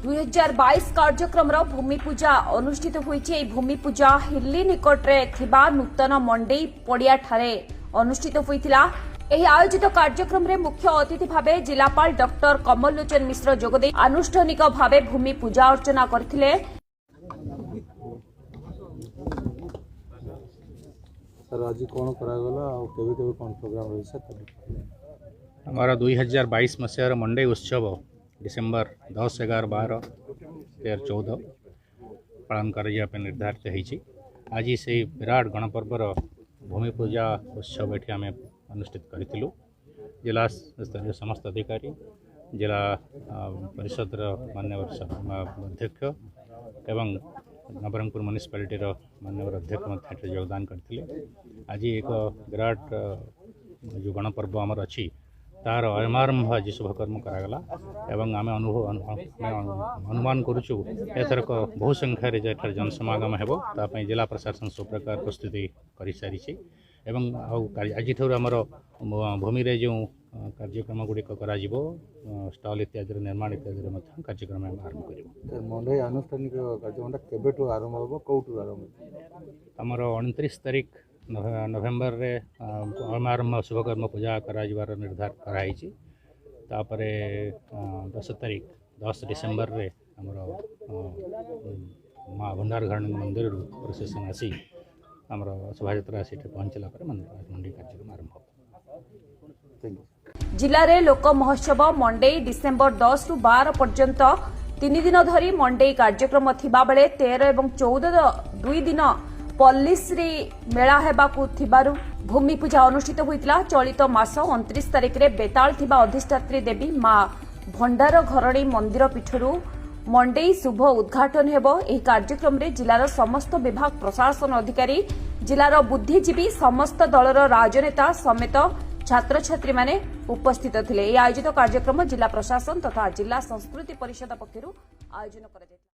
2022 कार्यक्रम भूमि पूजा अनुष्ठित होईछि। भूमि पूजा हिल्ली निकटरे थिबा नूतन मंडई पड़िया ठारे अनुष्ठित होईथिला। एही आयोजित कार्यक्रम रे मुख्य अतिथि भावे जिलापाल डॉक्टर कमल लोचन मिश्र जोगदे आनुष्ठानिक भावे भूमि पूजा अर्चना करथिले। सर आज कौन करागला और केबे केबे कौन प्रोग्राम रही सर? हमारा 2022 मसीहार मंडई उत्सव डिसेम्बर 10, 11, 12, 13, 14 पालन कर निर्धारित होती। आज से विराट गणपर्वर भूमि पूजा उत्सव ये आम अनुष्ठित करूँ। जिला स्तरीय समस्त अधिकारी, जिला परिषद मान्यवर अध्यक्ष एवं नवरंगपुर म्युनिसिपालिटी मान्यवर अध्यक्ष योगदान करते। आज एक विराट जो गणपर्व आमर अच्छी तार अयमारंभ आज शुभकर्म करागला एवं आम अनुमान करुचु एथरक बहु संख्यार जो जनसमागम होता जिला प्रशासन सब प्रकार प्रस्तुति कर सारी एवं आज आमर भूमि रे जो कार्यक्रम गुड़िक स्टॉल इत्यादि निर्माण इत्यादि कार्यक्रम आरंभ कर मंडई आनुष्ठानिक कार्यक्रम केबेठू आरंभ हो कौटू आरंभ? आमर 29 तारिख नवेम्बर रे आरंभ शुभकर्म पूजा करार निर्धार कराई। तापर 10 डिसेम्बर रे आमर माँ भंडारघराणी मंदिर प्रोसेसन आसी आमर शोभा आसी पहुँचला मंडी कार्यक्रम आरंभ हो। जिले में लोक महोत्सव मंडई डिसेम्बर 10 रु 12 पर्यंत 3 दिन धरी मंडई कार्यक्रम थिबा बेले 13 और 14 दुई दिन पल्लीश्री मेला हेबाकु थिबारु भूमि पूजा अनुष्ठित होइतिला। चलित मास 29 तारिख रे बेताल थिबा अधिष्ठात्री देवी मां भंडार घरणी मंदिर पीठरू मंडई शुभ उद्घाटन हेबो। एही कार्यक्रम रे जिलार समस्त विभाग प्रशासन अधिकारी, जिलार बुद्धिजीवी, समस्त दलर राजनेता समेत छात्र छात्री माने उपस्थित थिले। एही आयोजित कार्यक्रम जिला प्रशासन तथा जिला संस्कृति परिषद पक्षरु आयोजन करा